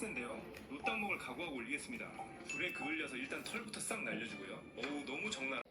빡센데요. 노땅먹을 각오하고 올리겠습니다. 불에 그을려서 일단 털부터 싹 날려주고요. 어우 너무 적나라.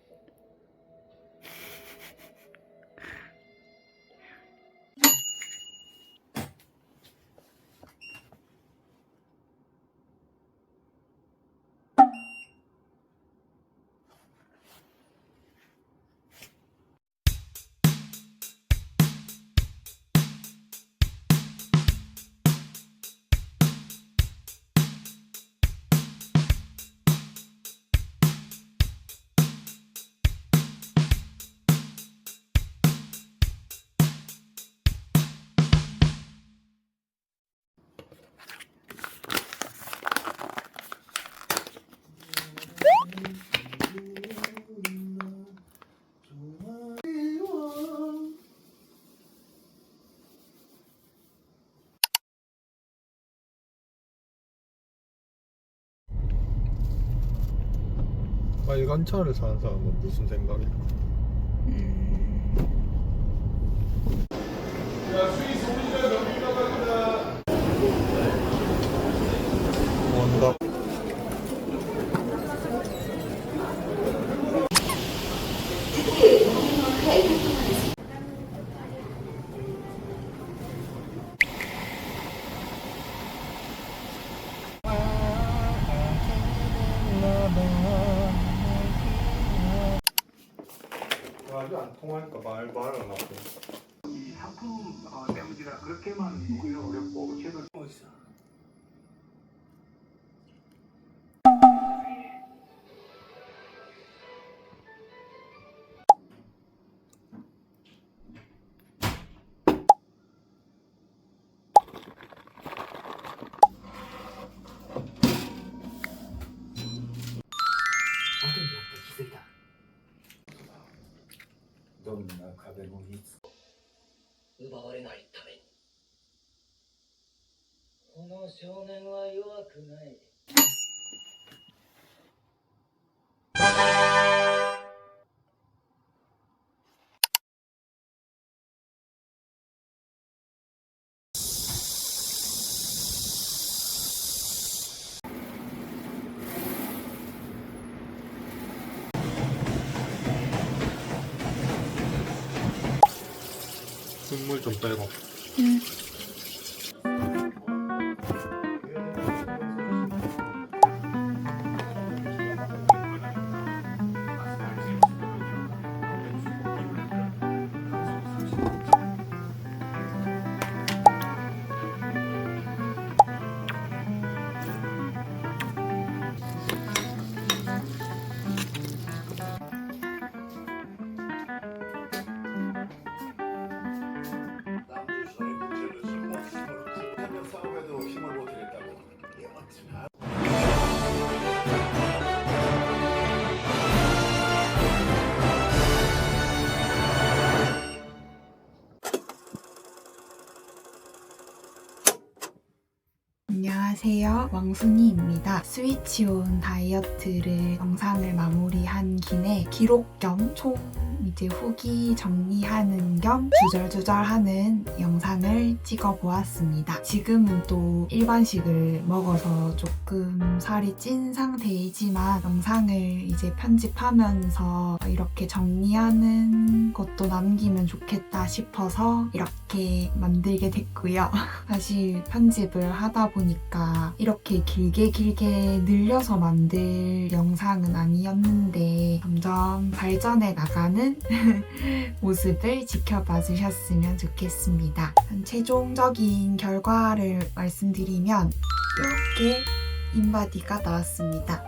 빨간 차를 사는 사람은 무슨 생각이야? 야, 수위 소리가 너무 나간다. 뭔가. 아주 안 통하니까 말을 안 하고. 이 상품 때문이라 그렇게만 보기는 어렵고 최근 어디서 아들한테 기세다. どんな壁も見つ奪われないためにこの少年は弱くない。국물 좀 빼고. 싸움에도 힘을 못 주겠다고. 이게 어찌나. 안녕하세요, 왕순이입니다. 스위치온 다이어트를 영상을 마무리한 김에 기록 겸 총 이제 후기 정리하는 겸 주절주절하는 영상을 찍어보았습니다. 지금은 또 일반식을 먹어서 조금 살이 찐 상태이지만 영상을 이제 편집하면서 이렇게 정리하는 것도 남기면 좋겠다 싶어서 이렇게 만들게 됐고요. 사실 편집을 하다 보니까 이렇게 길게 늘려서 만들 영상은 아니었는데 점점 발전해 나가는 모습을 지켜봐 주셨으면 좋겠습니다. 최종적인 결과를 말씀드리면 이렇게 인바디가 나왔습니다.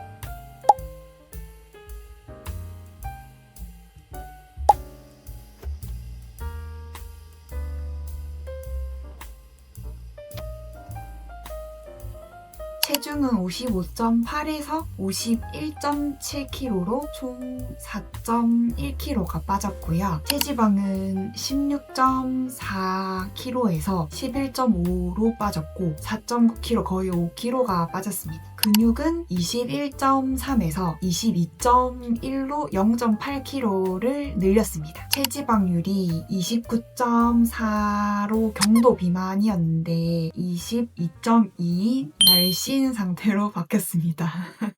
체중은 55.8에서 51.7kg로 총 4.1kg가 빠졌고요. 체지방은 16.4kg에서 11.5로 빠졌고 4.9kg 거의 5kg가 빠졌습니다. 근육은 21.3에서 22.1로 0.8kg를 늘렸습니다. 체지방률이 29.4로 경도 비만이었는데 22.2인 날씬 상태로 바뀌었습니다.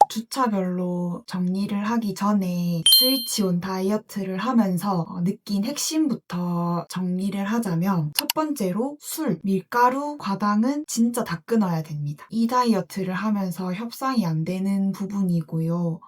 주차별로 정리를 하기 전에 스위치온 다이어트를 하면서 느낀 핵심부터 정리를 하자면 첫 번째로 술, 밀가루, 과당은 진짜 다 끊어야 됩니다. 이 다이어트를 하면서 협상이 안 되는 부분이고요.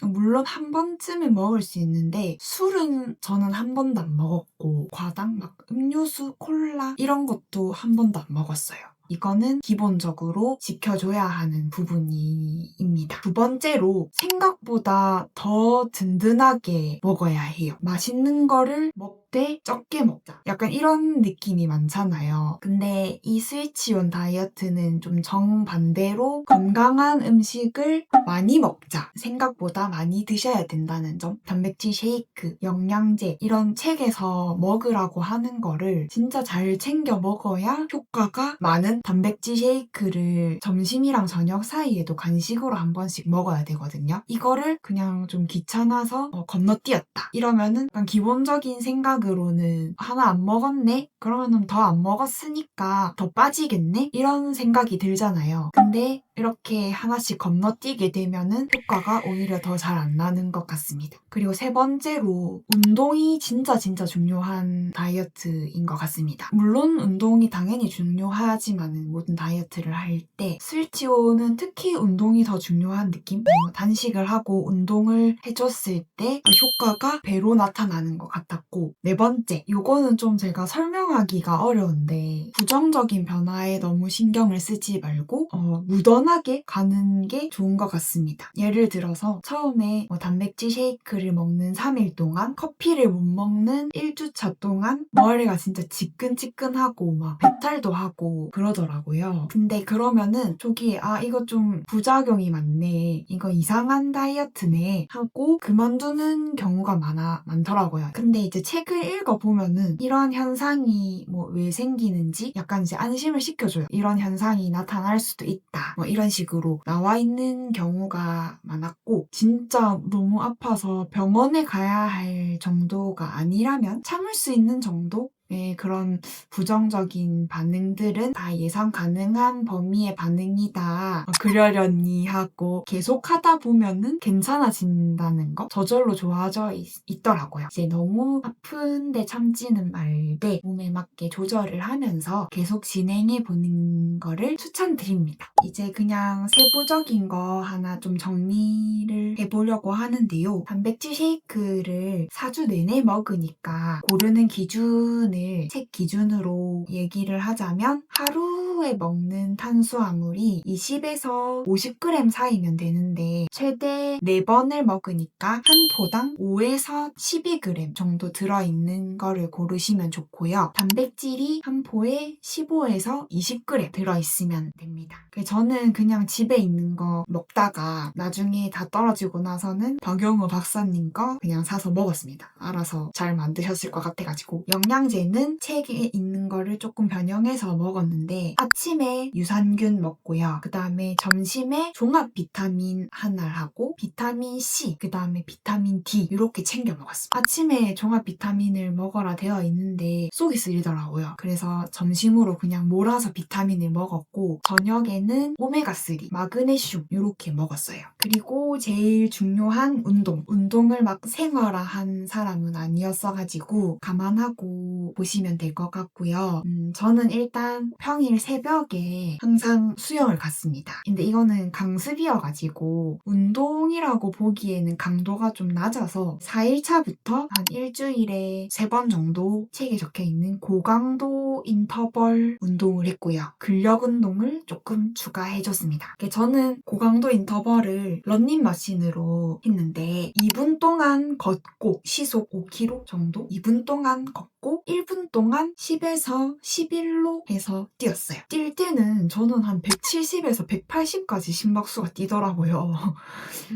물론 한 번쯤은 먹을 수 있는데 술은 저는 한 번도 안 먹었고 과당, 막 음료수, 콜라 이런 것도 한 번도 안 먹었어요. 이거는 기본적으로 지켜줘야 하는 부분입니다. 두 번째로 생각보다 더 든든하게 먹어야 해요. 맛있는 거를 먹되 적게 먹자. 약간 이런 느낌이 많잖아요. 근데 이 스위치온 다이어트는 좀 정반대로 건강한 음식을 많이 먹자. 생각보다 많이 드셔야 된다는 점. 단백질 쉐이크, 영양제 이런 책에서 먹으라고 하는 거를 진짜 잘 챙겨 먹어야 효과가 많은 단백질 쉐이크를 점심이랑 저녁 사이에도 간식으로 한 번씩 먹어야 되거든요. 이거를 그냥 좀 귀찮아서 건너뛰었다. 이러면은 약간 기본적인 생각으로는 하나 안 먹었네? 그러면은 더 안 먹었으니까 더 빠지겠네? 이런 생각이 들잖아요. 근데 이렇게 하나씩 건너뛰게 되면은 효과가 오히려 더 잘 안 나는 것 같습니다. 그리고 세 번째로 운동이 진짜 중요한 다이어트인 것 같습니다. 물론 운동이 당연히 중요하지만 모든 다이어트를 할 때 스위치온은 특히 운동이 더 중요한 느낌? 단식을 하고 운동을 해줬을 때 효과가 배로 나타나는 것 같았고 네 번째, 요거는 좀 제가 설명하기가 어려운데 부정적인 변화에 너무 신경을 쓰지 말고 무던하게 가는 게 좋은 것 같습니다. 예를 들어서 처음에 단백질 쉐이크를 먹는 3일 동안 커피를 못 먹는 1주차 동안 머리가 진짜 지끈지끈하고 막 배탈도 하고 그러더라고요. 근데 그러면은 초기에 이거 좀 부작용이 많네, 이거 이상한 다이어트네 하고 그만두는 경우가 많더라고요. 근데 이제 책을 읽어보면은 이런 현상이 왜 생기는지 약간 이제 안심을 시켜줘요. 이런 현상이 나타날 수도 있다, 이런 식으로 나와 있는 경우가 많았고 진짜 너무 아파서 병원에 가야 할 정도가 아니라면 참을 수 있는 정도? 그런 부정적인 반응들은 다 예상 가능한 범위의 반응이다. 그러려니 하고 계속 하다 보면은 괜찮아진다는 거 저절로 좋아져 있더라고요. 이제 너무 아픈데 참지는 말되 몸에 맞게 조절을 하면서 계속 진행해 보는 거를 추천드립니다. 이제 그냥 세부적인 거 하나 좀 정리를 해보려고 하는데요. 단백질 쉐이크를 4주 내내 먹으니까 고르는 기준을 책 기준으로 얘기를 하자면 하루에 먹는 탄수화물이 20에서 50g 사이면 되는데 최대 4번을 먹으니까 한 포당 5에서 12g 정도 들어있는 거를 고르시면 좋고요. 단백질이 한 포에 15에서 20g 들어있으면 됩니다. 저는 그냥 집에 있는 거 먹다가 나중에 다 떨어지고 나서는 박영우 박사님 거 그냥 사서 먹었습니다. 알아서 잘 만드셨을 것 같아가지고. 영양제는 책에 있는 거를 조금 변형해서 먹었는데 아침에 유산균 먹고요. 그 다음에 점심에 종합 비타민 하나를 하고 비타민 C, 그 다음에 비타민 D 이렇게 챙겨 먹었습니다. 아침에 종합 비타민을 먹어라 되어 있는데 속이 쓰리더라고요. 그래서 점심으로 그냥 몰아서 비타민을 먹었고 저녁에는 오메가3, 마그네슘 이렇게 먹었어요. 그리고 제일 중요한 운동을 막 생활화한 사람은 아니었어가지고 감안하고 보시면 될 것 같고요. 저는 일단 평일 새벽에 항상 수영을 갔습니다. 근데 이거는 강습이어가지고 운동이라고 보기에는 강도가 좀 낮아서 4일차부터 한 일주일에 3번 정도 책에 적혀있는 고강도 인터벌 운동을 했고요. 근력 운동을 조금 추가해줬습니다. 저는 고강도 인터벌을 런닝머신으로 했는데 2분 동안 걷고 시속 5km 정도 2분 동안 걷고 1분 동안 10에서 11로 해서 뛰었어요. 뛸 때는 저는 한 170에서 180까지 심박수가 뛰더라고요.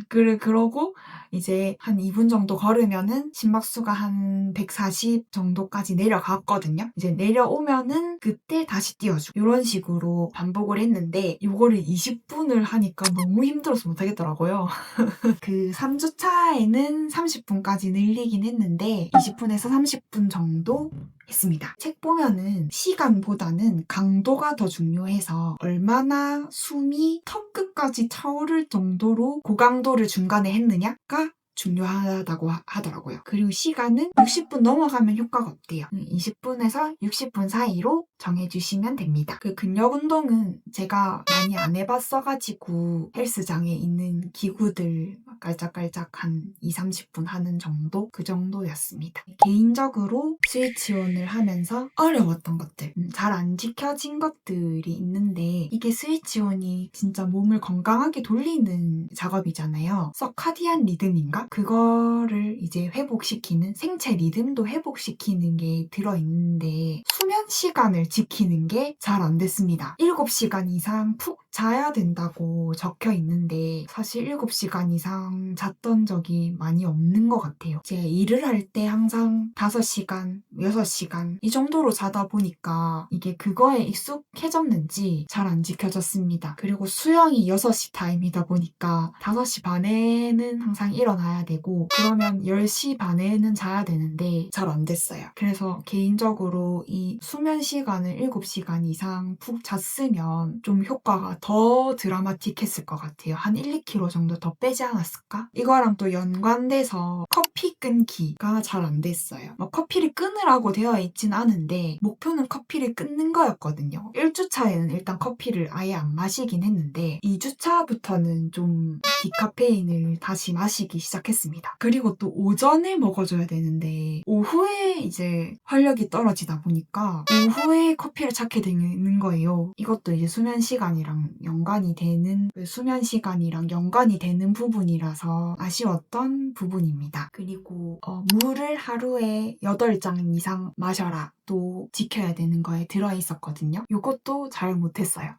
그러고 이제 한 2분 정도 걸으면은 심박수가 한 140 정도까지 내려갔거든요. 이제 내려오면은 그때 다시 띄워주고 이런 식으로 반복을 했는데 이거를 20분을 하니까 너무 힘들어서 못하겠더라고요. 그 3주차에는 30분까지 늘리긴 했는데 20분에서 30분 정도 했습니다. 책 보면은 시간보다는 강도가 더 중요해서 얼마나 숨이 턱 끝까지 차오를 정도로 고강도를 중간에 했느냐가 중요하다고 하더라고요. 그리고 시간은 60분 넘어가면 효과가 없대요. 20분에서 60분 사이로 정해주시면 됩니다. 그 근력 운동은 제가 많이 안 해봤어가지고 헬스장에 있는 기구들 깔짝깔짝 한 2-30분 하는 정도? 그 정도였습니다. 개인적으로 스위치온을 하면서 어려웠던 것들, 잘 안 지켜진 것들이 있는데 이게 스위치온이 진짜 몸을 건강하게 돌리는 작업이잖아요. 서카디안 리듬인가? 그거를 이제 회복시키는 생체 리듬도 회복시키는 게 들어있는데 수면 시간을 지키는 게 잘 안 됐습니다. 7시간 이상 푹 자야 된다고 적혀 있는데 사실 7시간 이상 잤던 적이 많이 없는 것 같아요. 제가 일을 할 때 항상 5시간, 6시간 이 정도로 자다 보니까 이게 그거에 익숙해졌는지 잘 안 지켜졌습니다. 그리고 수영이 6시 타임이다 보니까 5시 반에는 항상 일어나야 되고 그러면 10시 반에는 자야 되는데 잘 안 됐어요. 그래서 개인적으로 이 수면 시간을 7시간 이상 푹 잤으면 좀 효과가 더 드라마틱했을 것 같아요. 한 1-2kg 정도 더 빼지 않았을까? 이거랑 또 연관돼서 커피 끊기가 잘 안 됐어요. 커피를 끊으라고 되어 있진 않은데 목표는 커피를 끊는 거였거든요. 1주차에는 일단 커피를 아예 안 마시긴 했는데 2주차부터는 좀 디카페인을 다시 마시기 시작했습니다. 그리고 또 오전에 먹어줘야 되는데 오후에 이제 활력이 떨어지다 보니까 오후에 커피를 찾게 되는 거예요. 이것도 이제 수면 시간이랑 연관이 되는 부분이라서 아쉬웠던 부분입니다. 그리고 물을 하루에 8잔 이상 마셔라 또 지켜야 되는 거에 들어있었거든요. 이것도 잘 못했어요.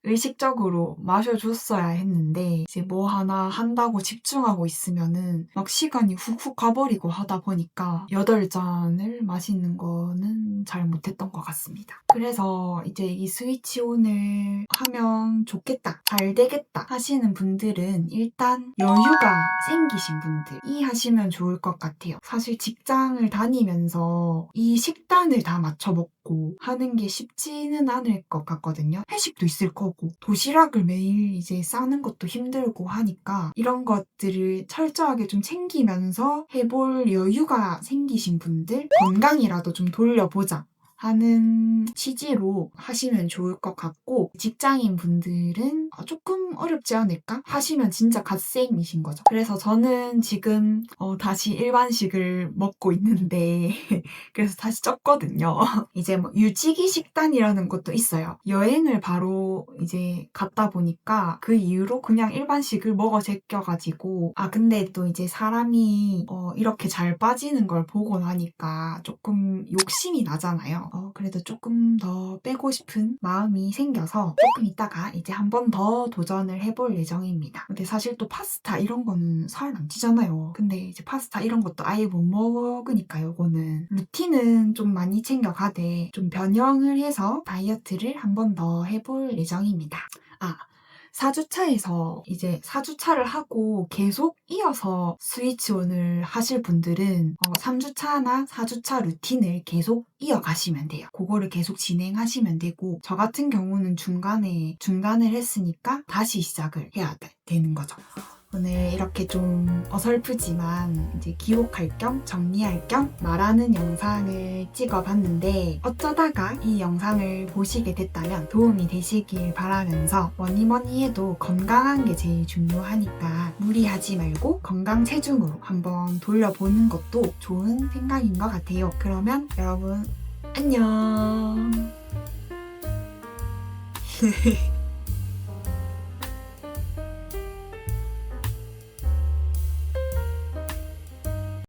의식적으로 마셔줬어야 했는데 이제 뭐 하나 한다고 집중하고 있으면은 막 시간이 훅훅 가버리고 하다 보니까 8잔을 마시는 거는 잘 못했던 것 같습니다. 그래서 이제 이 스위치온을 하면 좋겠다, 잘 되겠다 하시는 분들은 일단 여유가 생기신 분들이 하시면 좋을 것 같아요. 사실 직장을 다니면서 이 식단을 다 맞춰 먹고 하는 게 쉽지는 않을 것 같거든요. 회식도 있을 거고 도시락을 매일 이제 싸는 것도 힘들고 하니까 이런 것들을 철저하게 좀 챙기면서 해볼 여유가 생기신 분들, 건강이라도 좀 돌려보자 하는 취지로 하시면 좋을 것 같고 직장인 분들은 조금 어렵지 않을까? 하시면 진짜 갓생이신 거죠. 그래서 저는 지금 다시 일반식을 먹고 있는데 그래서 다시 쪘거든요. 이제 뭐 유지기 식단이라는 것도 있어요. 여행을 바로 이제 갔다 보니까 그 이후로 그냥 일반식을 먹어 제껴가지고 근데 또 이제 사람이 이렇게 잘 빠지는 걸 보고 나니까 조금 욕심이 나잖아요. 그래도 조금 더 빼고 싶은 마음이 생겨서 조금 있다가 이제 한 번 더 도전을 해볼 예정입니다. 근데 사실 또 파스타 이런 거는 살 안 찌잖아요. 근데 이제 파스타 이런 것도 아예 못 먹으니까 요거는 루틴은 좀 많이 챙겨가되 좀 변형을 해서 다이어트를 한 번 더 해볼 예정입니다. 4주차에서 이제 4주차를 하고 계속 이어서 스위치온을 하실 분들은 3주차나 4주차 루틴을 계속 이어가시면 돼요. 그거를 계속 진행하시면 되고 저 같은 경우는 중간에 중단을 했으니까 다시 시작을 해야 되는 거죠. 오늘 이렇게 좀 어설프지만 이제 기록할 겸 정리할 겸 말하는 영상을 찍어봤는데 어쩌다가 이 영상을 보시게 됐다면 도움이 되시길 바라면서 뭐니 해도 건강한 게 제일 중요하니까 무리하지 말고 건강 체중으로 한번 돌려보는 것도 좋은 생각인 것 같아요. 그러면 여러분 안녕.